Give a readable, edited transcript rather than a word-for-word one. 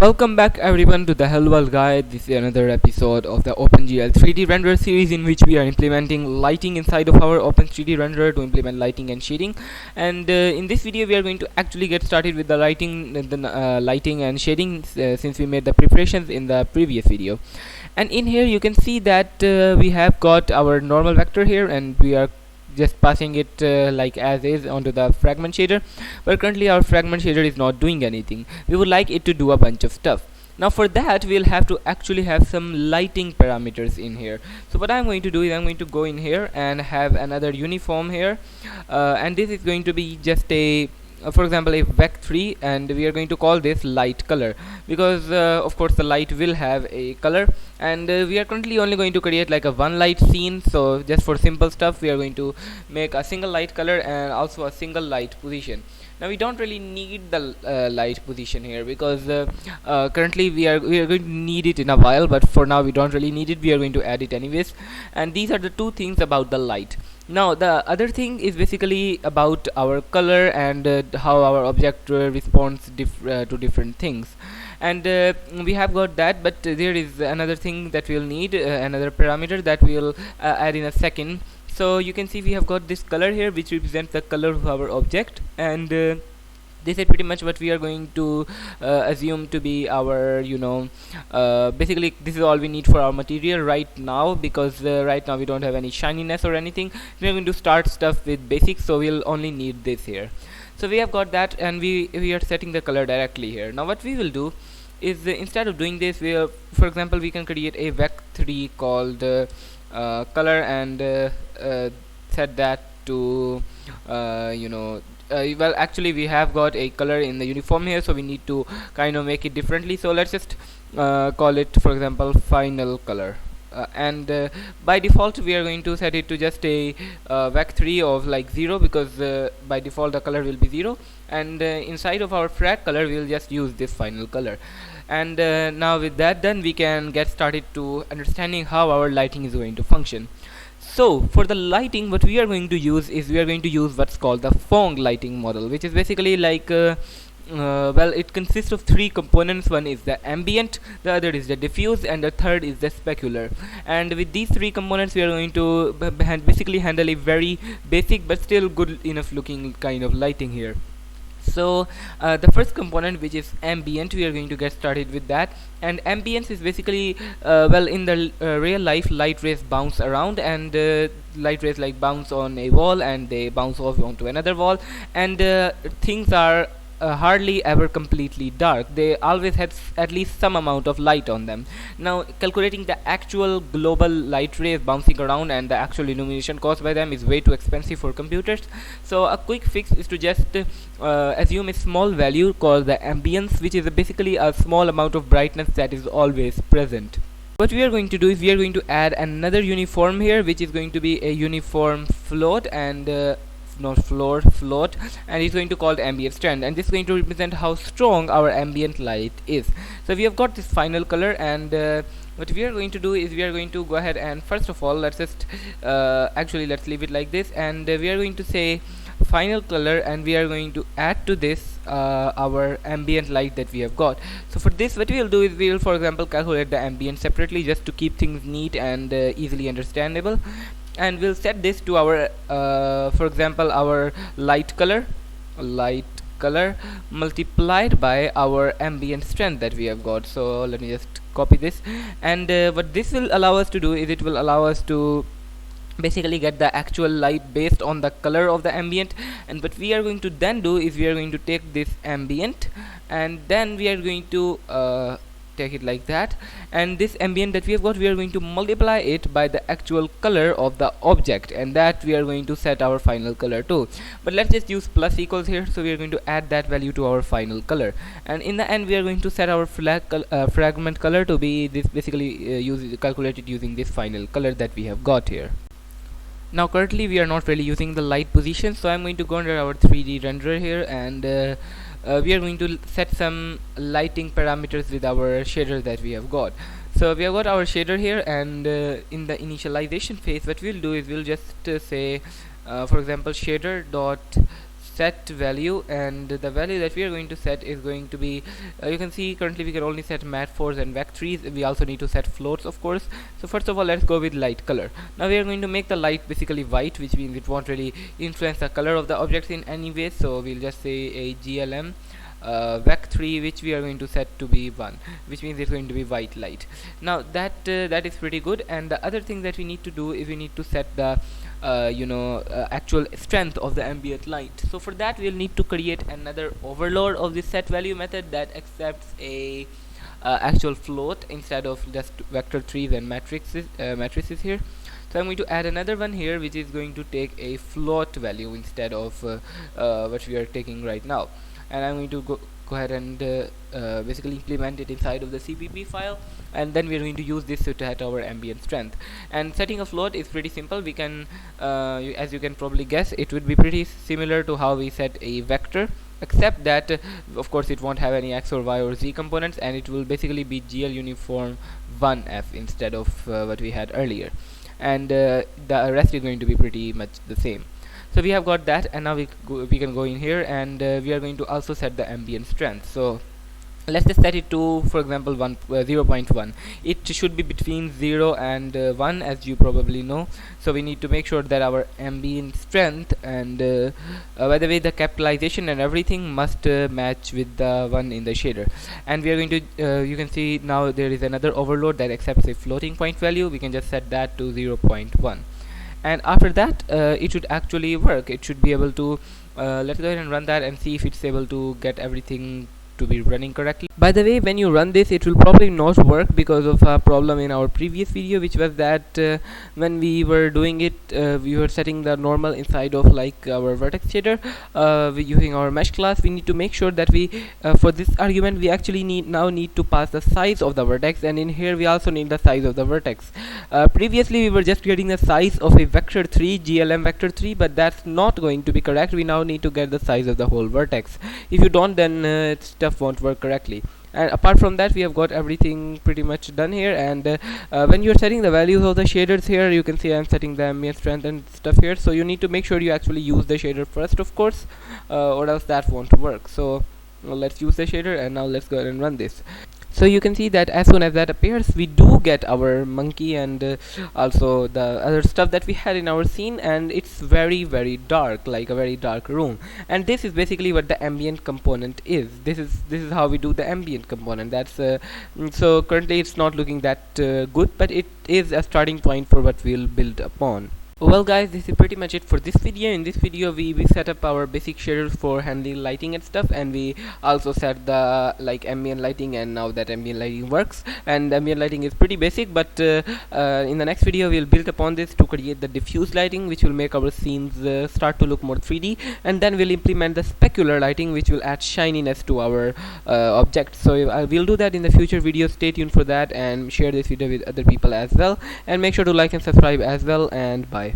Welcome back everyone to the Hello World Guide. This is another episode of the OpenGL 3D Renderer series in which we are implementing lighting inside of our Open 3D Renderer to implement lighting and shading. And in this video we are going to actually get started with the lighting and shading since we made the preparations in the previous video. And in here you can see that we have got our normal vector here, and we are just passing it like as is onto the fragment shader, but currently our fragment shader is not doing anything. We would like it to do a bunch of stuff. Now for that we'll have to actually have some lighting parameters in here. So what I'm going to do is I'm going to go in here and have another uniform here, and this is going to be just a for example a vec3, and we are going to call this light color because of course the light will have a color, and we are currently only going to create like a one light scene. So just for simple stuff we are going to make a single light color and also a single light position. Now we don't really need the light position here because currently we are going to need it in a while, but for now we don't really need it. We are going to add it anyways, and these are the two things about the light. Now the other thing is basically about our color and how our object responds to different things, and we have got that, but there is another thing that we'll need, another parameter that we'll add in a second. So you can see we have got this color here which represents the color of our object, and this is pretty much what we are going to assume to be our basically this is all we need for our material right now, because right now we don't have any shininess or anything. We are going to start stuff with basics, so we'll only need this here. So we have got that, and we are setting the color directly here. Now what we will do is instead of doing this, for example we can create a vec3 called color and set that to well actually we have got a color in the uniform here, so we need to kind of make it differently. So let's just call it, for example, final color, and by default we are going to set it to just a vec3 of like 0, because by default the color will be 0, and inside of our frag color we'll just use this final color. And now with that done, we can get started to understanding how our lighting is going to function. So for the lighting, what we are going to use is we are going to use what's called the Phong Lighting model, which is basically like well, it consists of three components. One is the ambient, the other is the diffuse, and the third is the specular. And with these three components we are going to basically handle a very basic but still good enough looking kind of lighting here. So the first component, which is ambient, we are going to get started with that. And ambience is basically well, in the real life light rays bounce around, and light rays like bounce on a wall and they bounce off onto another wall, and things are hardly ever completely dark. They always have at least some amount of light on them. Now calculating the actual global light rays bouncing around and the actual illumination caused by them is way too expensive for computers. So a quick fix is to just assume a small value called the ambience, which is basically a small amount of brightness that is always present. What we are going to do is we are going to add another uniform here, which is going to be a uniform float, and not float, and it's going to call the ambient strength, and this is going to represent how strong our ambient light is. So we have got this final color, and what we are going to do is we are going to go ahead and first of all let's just actually let's leave it like this, and we are going to say final color, and we are going to add to this our ambient light that we have got. So for this what we will do is we will, for example, calculate the ambient separately just to keep things neat and easily understandable, and we'll set this to our for example our light color multiplied by our ambient strength that we have got. So let me just copy this, and what this will allow us to do is it will allow us to basically get the actual light based on the color of the ambient. And what we are going to then do is we are going to take this ambient, and then we are going to take it like that, and this ambient that we have got, we are going to multiply it by the actual color of the object, and that we are going to set our final color to. But let's just use plus equals here, so we are going to add that value to our final color, and in the end we are going to set our fragment color to be this, basically calculated using this final color that we have got here. Now currently we are not really using the light position, so I'm going to go under our 3D renderer here, and we are going to set some lighting parameters with our shader that we have got. So we have got our shader here, and in the initialization phase what we'll do is we'll just say for example shader dot set value, and the value that we are going to set is going to be, you can see currently we can only set matte 4s and vec 3s. We also need to set floats, of course. So first of all, let's go with light color. Now we are going to make the light basically white, which means it won't really influence the color of the objects in any way. So we'll just say a GLM vec 3, which we are going to set to be 1, which means it's going to be white light. Now that is pretty good. And the other thing that we need to do is we need to set the actual strength of the ambient light. So for that we'll need to create another overload of this set value method that accepts a actual float instead of just vector 3s and matrices here. So I'm going to add another one here, which is going to take a float value instead of what we are taking right now. And I'm going to go ahead and basically implement it inside of the CPP file, and then we're going to use this to set our ambient strength. And setting a float is pretty simple. We can as you can probably guess, it would be pretty similar to how we set a vector, except that of course it won't have any x or y or z components, and it will basically be GL uniform 1f instead of what we had earlier, and the rest is going to be pretty much the same. So we have got that, and now we can go in here, and we are going to also set the ambient strength. So let's just set it to, for example, 0.1. It should be between 0 and 1, as you probably know. So we need to make sure that our ambient strength, and by the way, the capitalization and everything must match with the one in the shader. And we are going to you can see now there is another overload that accepts a floating point value. We can just set that to 0.1, and after that it should actually work. It should be able to let's go ahead and run that and see if it's able to get everything to be running correctly. By the way, when you run this, it will probably not work because of a problem in our previous video, which was that when we were doing it, we were setting the normal inside of like our vertex shader using our mesh class. We need to make sure that we for this argument we actually need to pass the size of the vertex, and in here we also need the size of the vertex. Previously we were just getting the size of a vector 3, GLM vector 3, but that's not going to be correct. We now need to get the size of the whole vertex. If you don't, then stuff won't work correctly. And apart from that, we have got everything pretty much done here. And when you're setting the values of the shaders here, you can see I'm setting the ambient strength and stuff here. So you need to make sure you actually use the shader first, of course, or else that won't work. So let's use the shader, and now let's go ahead and run this. So you can see that as soon as that appears, we do get our monkey and also the other stuff that we had in our scene, and it's very dark, like a very dark room. And this is basically what the ambient component is. This is how we do the ambient component. That's so currently it's not looking that good, but it is a starting point for what we'll build upon. Well guys, this is pretty much it for this video. In this video we set up our basic shaders for handling lighting and stuff, and we also set the like ambient lighting, and now that ambient lighting works. And ambient lighting is pretty basic, but in the next video we'll build upon this to create the diffuse lighting, which will make our scenes start to look more 3D, and then we'll implement the specular lighting, which will add shininess to our objects. So we'll do that in the future videos. Stay tuned for that, and share this video with other people as well, and make sure to like and subscribe as well, and bye.